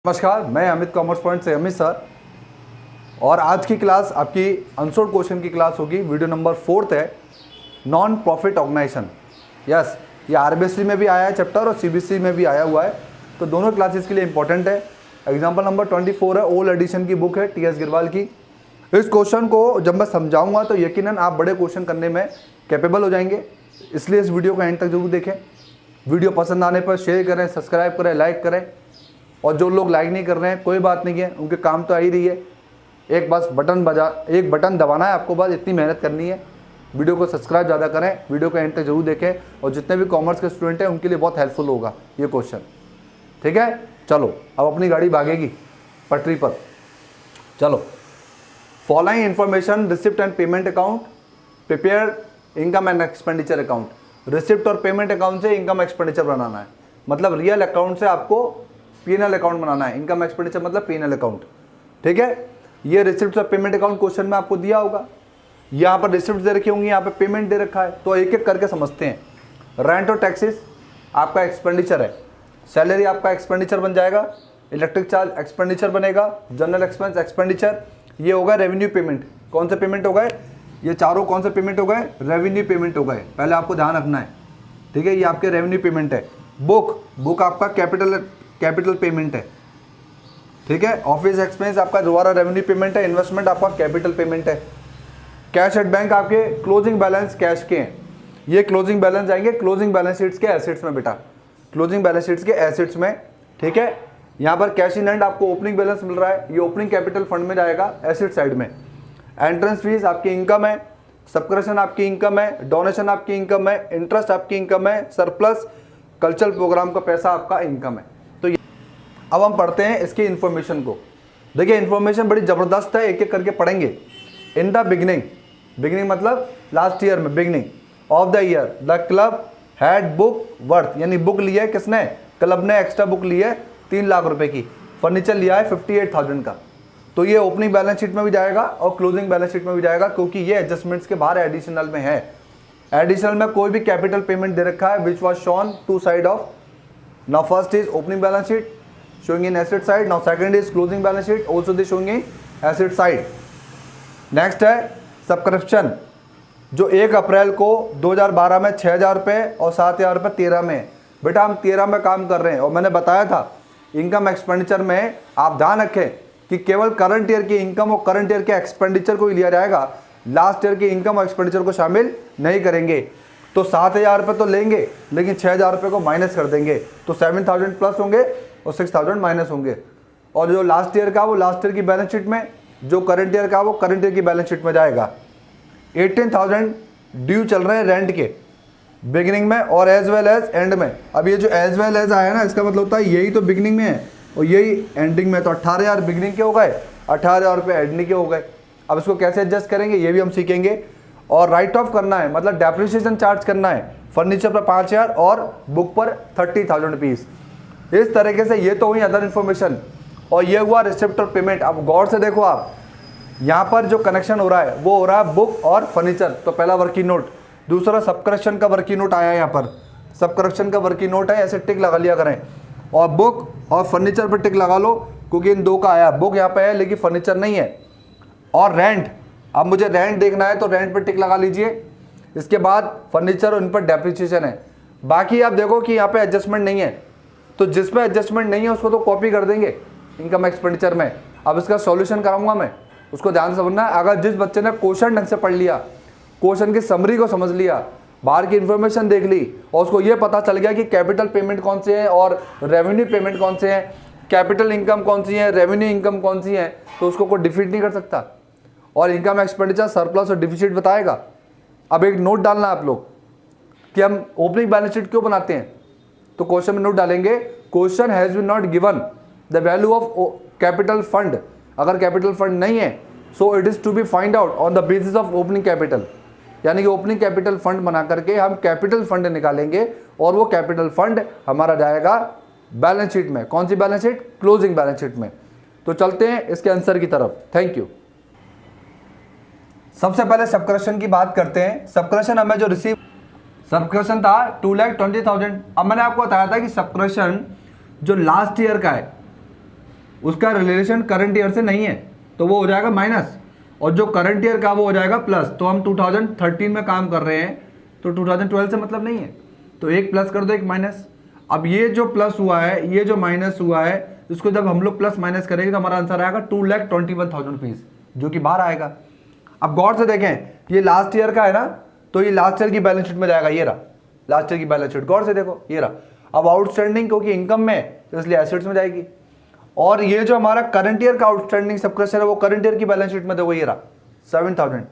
नमस्कार, मैं Amit commerce point से अमित सर। और आज की क्लास आपकी अनसोल्ड क्वेश्चन की क्लास होगी। वीडियो नंबर 4 है, नॉन प्रॉफिट ऑर्गेनाइजेशन। यस, ये आरबीएससी में भी आया है चैप्टर और सीबीएसई में भी आया हुआ है, तो दोनों क्लासेस के लिए इंपॉर्टेंट है। एग्जाम्पल नंबर 24 है, ओल्ड एडिशन की बुक है टीएस गिरवाल की। इस क्वेश्चन को जब मैं समझाऊंगा तो यकीनन आप बड़े क्वेश्चन करने में कैपेबल हो जाएंगे, इसलिए इस वीडियो को एंड तक जरूर देखें। वीडियो पसंद आने पर शेयर करें, सब्सक्राइब करें, लाइक करें। और जो लोग लाइक नहीं कर रहे हैं कोई बात नहीं है, उनके काम तो आ ही रही है। एक बटन दबाना है आपको, बस इतनी मेहनत करनी है। वीडियो को सब्सक्राइब ज़्यादा करें, वीडियो को एंड तक जरूर देखें। और जितने भी कॉमर्स के स्टूडेंट हैं उनके लिए बहुत हेल्पफुल होगा ये क्वेश्चन, ठीक है। चलो अब अपनी गाड़ी भागेगी पटरी पर। चलो, following information receipt and payment account, prepare income and expenditure account. Receipt और पेमेंट अकाउंट से इनकम एक्सपेंडिचर बनाना है, मतलब रियल अकाउंट से आपको पीएनएल अकाउंट बनाना है। इनकम एक्सपेंडिचर मतलब पीएनएल अकाउंट, ठीक है। ये रिसिप्ट और पेमेंट अकाउंट क्वेश्चन में आपको दिया होगा। यहाँ पर रिसिप्ट दे रखी होंगी, यहाँ पे पेमेंट दे रखा है, तो एक एक करके समझते हैं। रेंट और टैक्सेस आपका एक्सपेंडिचर है, सैलरी आपका एक्सपेंडिचर बन जाएगा, इलेक्ट्रिक चार्ज एक्सपेंडिचर बनेगा, जनरल एक्सपेंस एक्सपेंडिचर। ये होगा रेवेन्यू पेमेंट। कौन से पेमेंट हो गए ये चारों? कौन से पेमेंट हो गए? रेवेन्यू पेमेंट हो गए, पहले आपको ध्यान रखना है, ठीक है। ये आपके रेवेन्यू पेमेंट है। बुक आपका कैपिटल पेमेंट है, ठीक है। ऑफिस एक्सपेंस आपका दोबारा रेवेन्यू पेमेंट है। इन्वेस्टमेंट आपका कैपिटल पेमेंट है। कैश एट बैंक आपके क्लोजिंग बैलेंस कैश के हैं, ये क्लोजिंग बैलेंस आएंगे क्लोजिंग बैलेंस शीट्स के एसेट्स में बेटा, क्लोजिंग बैलेंस शीट्स के एसेट्स में, ठीक है। यहाँ पर कैश इन हैंड आपको ओपनिंग बैलेंस मिल रहा है, ये ओपनिंग कैपिटल फंड में जाएगा एसेट साइड में। एंट्रेंस फीस आपकी इनकम है, सब्सक्रिप्शन आपकी इनकम है, डोनेशन आपकी इनकम है, इंटरेस्ट आपकी इनकम है, सरप्लस कल्चरल प्रोग्राम का पैसा आपका इनकम है। तो अब हम पढ़ते हैं इसकी इन्फॉर्मेशन को। देखिए इन्फॉर्मेशन बड़ी ज़बरदस्त है, एक एक करके पढ़ेंगे। इन द बिगिनिंग मतलब लास्ट ईयर में, beginning of the year the club had book worth, यानी बुक लिया है किसने? क्लब ने एक्स्ट्रा बुक ली है 3 लाख रुपए की। फर्नीचर लिया है 58,000 का। तो ये ओपनिंग बैलेंस शीट में भी जाएगा और क्लोजिंग बैलेंस शीट में भी जाएगा, क्योंकि ये एडजस्टमेंट्स के बाहर एडिशनल में है। एडिशनल में कोई भी कैपिटल पेमेंट दे रखा है which was shown to side of. Now first is opening balance sheet showing in asset side, now second is closing balance sheet also they showing in asset side. Next है subscription, जो 1 अप्रैल को 2012 में 6,000 रुपये और 7,000 रुपये 13 में। बेटा हम 13 में काम कर रहे हैं, और मैंने बताया था इनकम एक्सपेंडिचर में आप ध्यान रखें कि केवल करंट ईयर की इनकम और करंट ईयर के एक्सपेंडिचर को ही लिया जाएगा, लास्ट ईयर की इनकम और एक्सपेंडिचर को शामिल नहीं करेंगे। तो 7,000 रुपये तो लेंगे, लेकिन 6,000 रुपये को माइनस कर देंगे, तो 7,000 प्लस होंगे और 6,000 माइनस होंगे। और जो लास्ट ईयर का वो लास्ट ईयर की बैलेंस शीट में, जो करंट ईयर का वो करंट ईयर की बैलेंस शीट में जाएगा। 18,000 ड्यू चल रहे हैं रेंट के बिगिनिंग में और एज वेल एज एंड में। अब ये जो एज वेल एज आया ना, इसका मतलब होता है यही तो बिगिनिंग में है और यही एंडिंग में। तो 18,000 बिगिनिंग के हो गए, 18,000 रुपये एंडिंग के हो गए। अब इसको कैसे एडजस्ट करेंगे ये भी हम सीखेंगे। और राइट ऑफ करना है, मतलब डेप्रिसिएशन चार्ज करना है। फर्नीचर पर 5,000 और बुक पर 30,000 रुपीज़। इस तरीके से ये तो हुई अदर इन्फॉर्मेशन, और ये हुआ रिसिप्ट और पेमेंट। अब गौर से देखो आप, यहाँ पर जो कनेक्शन हो रहा है वो हो रहा है बुक और फर्नीचर। तो पहला वर्किंग नोट, दूसरा सब्सक्रिप्शन का वर्किंग नोट आया है। यहाँ पर सब्सक्रिप्शन का वर्किंग नोट है, ऐसे टिक लगा लिया करें। और बुक और फर्नीचर पर टिक लगा लो, क्योंकि इन दो का आया। बुक यहाँ पे है लेकिन फर्नीचर नहीं है। और रेंट, अब मुझे रेंट देखना है तो रेंट पर टिक लगा लीजिए। इसके बाद फर्नीचर और इन पर डेप्रिसिएशन है। बाकी आप देखो कि यहाँ पे एडजस्टमेंट नहीं है, तो जिस पे एडजस्टमेंट नहीं है उसको तो कॉपी कर देंगे इनकम एक्सपेंडिचर में। अब इसका सॉल्यूशन कराऊंगा मैं, उसको ध्यान से समझना है। अगर जिस बच्चे ने क्वेश्चन ढंग से पढ़ लिया, क्वेश्चन की समरी को समझ लिया, बाहर की इन्फॉर्मेशन देख ली, और उसको ये पता चल गया कि कैपिटल पेमेंट कौन से हैं और रेवेन्यू पेमेंट कौन से हैं, कैपिटल इनकम कौन सी है, रेवेन्यू इनकम कौन सी है, तो उसको कोई डिफीट नहीं कर सकता। और इनकम एक्सपेंडिचर सरप्लस और डिफिसिट बताएगा। अब एक नोट डालना आप लोग कि हम ओपनिंग बैलेंस शीट क्यों बनाते हैं, तो क्वेश्चन में नोट डालेंगे, question has been not given the value of capital fund. अगर कैपिटल फंड नहीं है, so it is to be find out on the basis of opening capital. यानी कि ओपनिंग कैपिटल फंड बना करके हम कैपिटल फंड निकालेंगे, और वो कैपिटल फंड हमारा जाएगा बैलेंस शीट में। कौन सी balance sheet? Closing balance sheet में। तो चलते हैं इसके आंसर की तरफ। Thank you. सबसे पहले सब्सक्रिप्शन की बात करते हैं। सब्सक्रिप्शन हमें जो रिसीव सब्सक्रिप्शन था 2,20,000। अब मैंने आपको बताया था कि सब्सक्रिप्शन जो लास्ट ईयर का है उसका रिलेशन करंट ईयर से नहीं है, तो वो हो जाएगा माइनस, और जो करंट ईयर का वो हो जाएगा प्लस। तो हम 2013 में काम कर रहे हैं, तो 2012 से मतलब नहीं है, तो एक प्लस कर दो एक माइनस। अब ये जो प्लस हुआ है, ये जो माइनस हुआ है, इसको जब हम लोग प्लस माइनस करेंगे तो हमारा आंसर आएगा 2,21,000 रुपीज़, जो कि बाहर आएगा। अब गौर से देखें, ये लास्ट ईयर का है ना, तो ये लास्ट ईयर की बैलेंस शीट में जाएगा, ये रहा लास्ट ईयर की बैलेंस शीट, गौर से देखो ये रहा। अब आउटस्टैंडिंग क्योंकि इनकम में तो इसलिए एसेट्स में जाएगी, और ये जो हमारा करंट ईयर का आउटस्टैंडिंग सब्सक्रिप्शन है वो करंट ईयर की बैलेंस शीट में देखो ये रहा 7,000।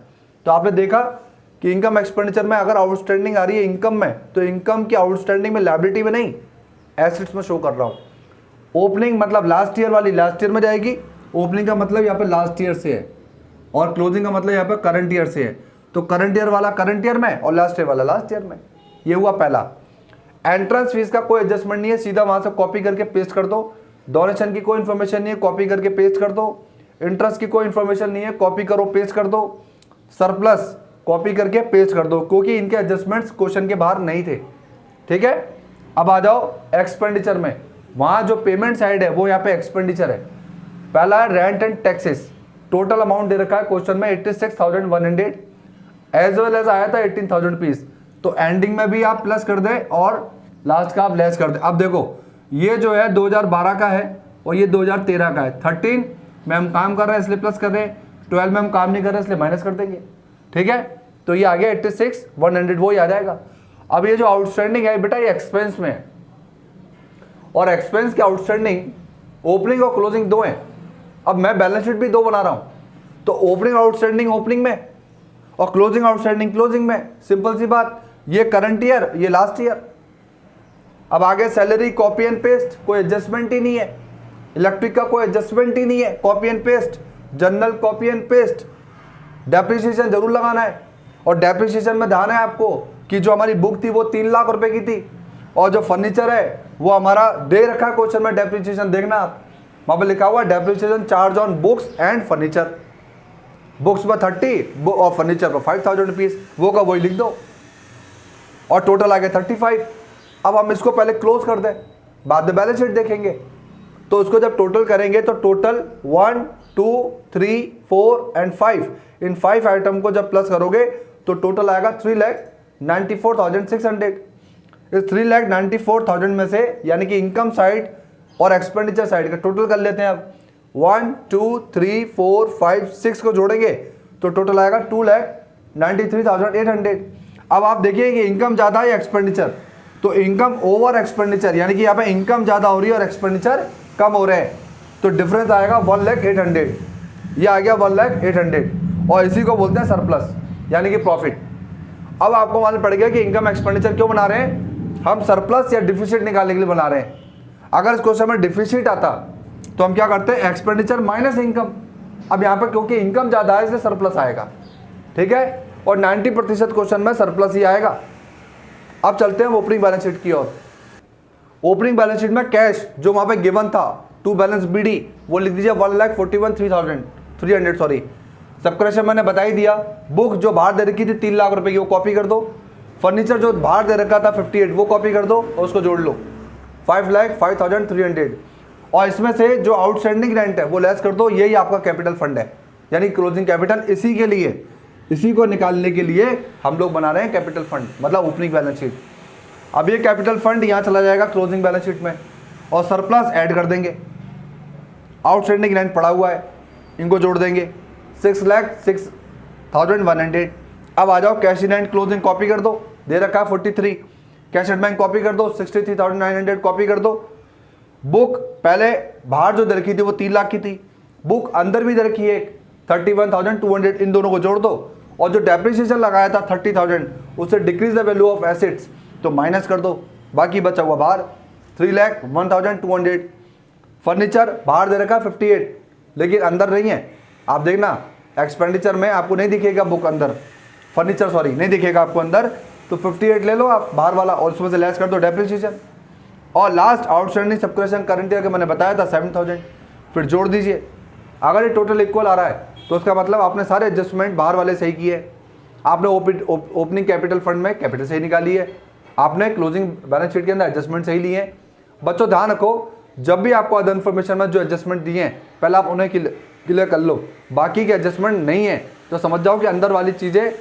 तो आपने देखा कि इनकम एक्सपेंडिचर में अगर आउटस्टैंडिंग आ रही है इनकम में, तो इनकम की आउटस्टैंडिंग में लायबिलिटी में नहीं, एसेट्स में शो कर रहा हूँ। ओपनिंग मतलब लास्ट ईयर वाली लास्ट ईयर में जाएगी, ओपनिंग का मतलब यहाँ पे लास्ट ईयर से है, और क्लोजिंग का मतलब यहाँ पे करंट ईयर से है। तो करंट ईयर वाला करंट ईयर में और लास्ट ईयर वाला लास्ट ईयर में। ये हुआ पहला। एंट्रेंस फीस का कोई एडजस्टमेंट नहीं है, सीधा वहां से कॉपी करके पेस्ट कर दो। डोनेशन की कोई इन्फॉर्मेशन नहीं है, कॉपी करके पेस्ट कर दो। इंटरेस्ट की कोई इन्फॉर्मेशन नहीं है, कॉपी करो पेस्ट कर दो। सरप्लस कॉपी करके पेस्ट कर दो, क्योंकि इनके एडजस्टमेंट्स क्वेश्चन के बाहर नहीं थे। ठीक है, अब आ जाओ एक्सपेंडिचर में। वहां जो पेमेंट साइड है वो यहाँ पे एक्सपेंडिचर है। पहला है rent and taxes, total amount दे रखा है क्वेश्चन में 86,100, एज वेल एज आया था 18,000 रुपीज। तो एंडिंग में भी आप प्लस कर दे और लास्ट का आप लेस कर दे। अब देखो ये जो है 2012 का है और ये 2013 का है। 13 में हम काम कर रहे हैं इसलिए प्लस कर रहे हैं, 12 में हम काम नहीं कर रहे इसलिए माइनस कर देंगे। ठीक है, तो ये आ गया 86,100, वो ही आ जाएगा। अब ये जो आउटस्टैंडिंग है बेटा ये एक्सपेंस में है, और एक्सपेंस के आउटस्टैंडिंग ओपनिंग और क्लोजिंग दो हैं। अब मैं बैलेंस शीट भी दो बना रहा हूं, तो ओपनिंग आउटस्टैंडिंग ओपनिंग में और क्लोजिंग आउटस्टैंडिंग क्लोजिंग में। सिंपल सी बात, ये करंट ईयर ये लास्ट ईयर। अब आगे सैलरी कॉपी एंड पेस्ट, कोई एडजस्टमेंट ही नहीं है। इलेक्ट्रिक का कोई एडजस्टमेंट ही नहीं है, copy and paste. General copy and paste. Depreciation जरूर लगाना है, और डेप्रिसिएशन में ध्यान है आपको कि जो हमारी बुक थी वो 3 लाख रुपए की थी, और जो फर्नीचर है वो हमारा दे रखा क्वेश्चन में डेप्रिसिएशन देखना आप, वहां पर लिखा हुआ depreciation charge on books and furniture. Books पर 30 और फर्नीचर पर 5,000 रुपीज, वो का वही लिख दो, और टोटल आ गया 35। अब हम इसको पहले क्लोज कर दें, बाद में बैलेंस शीट देखेंगे। तो उसको जब टोटल करेंगे तो टोटल 1, 2, 3, 4 एंड 5, इन 5 आइटम को जब प्लस करोगे तो टोटल आएगा 3,94,600। इस 3,94,000 में से यानी कि इनकम साइड और एक्सपेंडिचर साइड का टोटल कर लेते हैं। अब 1, 2, 3, 4, 5, 6 को जोड़ेंगे तो टोटल आएगा 2,93,800। अब आप देखिए कि इनकम ज़्यादा है या एक्सपेंडिचर, तो इनकम ओवर एक्सपेंडिचर, यानी कि यहाँ पे इनकम ज़्यादा हो रही है और एक्सपेंडिचर कम हो रहे हैं, तो डिफरेंस आएगा 1,08,000। ये आ गया 1,08,000, और इसी को बोलते हैं सरप्लस यानी कि प्रॉफिट। अब आपको मालूम पड़ गया कि इनकम एक्सपेंडिचर क्यों बना रहे हैं, हम सरप्लस या डिफिसिट निकालने के लिए बना रहे हैं। अगर इस क्वेश्चन में डिफिसिट आता तो हम क्या करते हैं, एक्सपेंडिचर माइनस इनकम। अब यहाँ पर क्योंकि इनकम ज़्यादा है इसलिए सरप्लस आएगा। ठीक है, और 90% क्वेश्चन में सरप्लस ही आएगा। अब चलते हैं ओपनिंग बैलेंस शीट की ओर। ओपनिंग बैलेंस शीट में कैश जो वहाँ पे गिवन था टू बैलेंस BD, वो लिख दीजिए 1,41,300 सॉरी। सब्सक्रिप्शन मैंने बता ही दिया। बुक जो बाहर दे रखी थी 3 लाख रुपए की, वो कॉपी कर दो। फर्नीचर जो बाहर दे रखा था 58, वो कॉपी कर दो और उसको जोड़ लो 5,05,300। और इसमें से जो आउटस्टैंडिंग रेंट है वो लेस कर दो, यही आपका कैपिटल फंड है यानी क्लोजिंग कैपिटल। इसी के लिए, इसी को निकालने के लिए हम लोग बना रहे हैं कैपिटल फंड, मतलब ओपनिंग बैलेंस शीट। अब ये कैपिटल फंड यहाँ चला जाएगा क्लोजिंग बैलेंस शीट में, और सरप्लस ऐड कर देंगे। आउटस्टैंडिंग रेंट पड़ा हुआ है, इनको जोड़ देंगे 6,06,100। अब आ जाओ cash in hand closing copy कर दो, दे रखा है 43। कैश एट बैंक कॉपी कर दो 63,900 कॉपी कर दो। बुक पहले बाहर जो दे रखी थी वो 3 लाख की थी, बुक अंदर भी दे रखी है 31,200, इन दोनों को जोड़ दो। और जो डेप्रिसिएशन लगाया था 30,000, उससे decrease the value of assets, तो माइनस कर दो, बाकी बचा हुआ बाहर 3,01,200। फर्नीचर बाहर दे रखा 58, लेकिन अंदर नहीं है। आप देखना एक्सपेंडिचर में आपको नहीं दिखेगा बुक अंदर, फर्नीचर सॉरी नहीं दिखेगा आपको अंदर, तो 58 ले लो आप बाहर वाला और उसमें से लेस कर दो डेप्रिसिएशन। और last outstanding subscription current year का मैंने बताया था 7,000, फिर जोड़ दीजिए। अगर ये टोटल इक्वल आ रहा है तो उसका मतलब आपने सारे एडजस्टमेंट बाहर वाले सही किए। आपने ओपनिंग कैपिटल फंड में कैपिटल सही निकाली है, आपने क्लोजिंग बैलेंस शीट के अंदर एडजस्टमेंट सही लिए हैं। बच्चों ध्यान रखो, जब भी आपको अदर इन्फॉर्मेशन में जो एडजस्टमेंट दिए हैं पहले आप उन्हें क्लियर कर लो। बाकी के एडजस्टमेंट नहीं है तो समझ जाओ कि अंदर वाली चीज़ें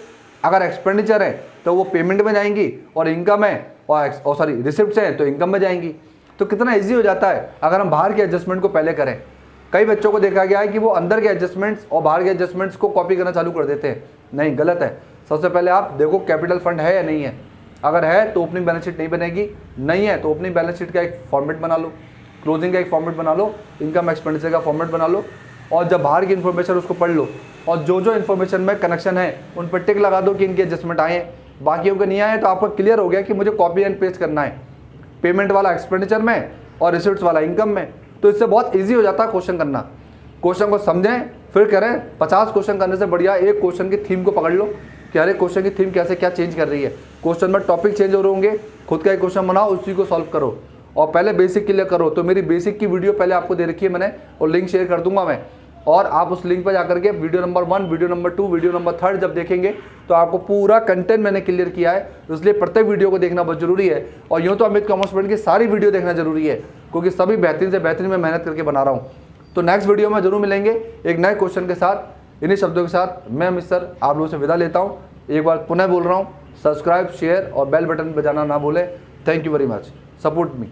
अगर एक्सपेंडिचर है तो वो पेमेंट में जाएंगी, और इनकम है और सॉरी रिसिप्ट्स हैं तो इनकम में जाएंगी। तो कितना ईजी हो जाता है अगर हम बाहर के एडजस्टमेंट को पहले करें। कई बच्चों को देखा गया है कि वो अंदर के एडजस्टमेंट्स और बाहर के एडजस्टमेंट्स को कॉपी करना चालू कर देते हैं। नहीं, गलत है। सबसे पहले आप देखो कैपिटल फंड है या नहीं है। अगर है तो ओपनिंग बैलेंस शीट नहीं बनेगी, नहीं है तो ओपनिंग बैलेंस शीट का एक फॉर्मेट बना लो, क्लोजिंग का एक फॉर्मेट बना लो, इनकम एक्सपेंडिचर का फॉर्मेट बना लो, और जब बाहर की इन्फॉर्मेशन उसको पढ़ लो, और जो जो इन्फॉर्मेशन में कनेक्शन है उन पर टिक लगा दो कि इनके एडजस्टमेंट आए हैं। बाकियों के नहीं आए तो आपको क्लियर हो गया कि मुझे कॉपी एंड पेस्ट करना है, पेमेंट वाला एक्सपेंडिचर में और रिसिप्ट्स वाला इनकम में। तो इससे बहुत ईजी हो जाता है क्वेश्चन करना। क्वेश्चन को समझें फिर करें। 50 क्वेश्चन करने से बढ़िया एक क्वेश्चन की थीम को पकड़ लो कि अरे क्वेश्चन की थीम कैसे क्या चेंज कर रही है। क्वेश्चन में टॉपिक चेंज हो रहे होंगे, खुद का एक क्वेश्चन बनाओ, उसी को सॉल्व करो और पहले बेसिक क्लियर करो। तो मेरी बेसिक की वीडियो पहले आपको दे रखी है मैंने, और लिंक शेयर कर दूंगा मैं, और आप उस लिंक पर जाकर के video number 1, video number 2, video number 3 जब देखेंगे तो आपको पूरा कंटेंट मैंने क्लियर किया है। इसलिए प्रत्येक वीडियो को देखना बहुत जरूरी है। और यूँ तो अमित कॉमर्स पॉइंट की सारी वीडियो देखना जरूरी है, क्योंकि सभी बेहतरीन से बेहतरीन मैं मेहनत करके बना रहा हूँ। तो नेक्स्ट वीडियो में जरूर मिलेंगे एक नए क्वेश्चन के साथ। इन्हीं शब्दों के साथ मैं अमित सर आप लोगों से विदा लेता हूँ। एक बार पुनः बोल रहा हूँ, सब्सक्राइब, शेयर और बेल बटन बजाना ना भूलें। Thank you very much, support me.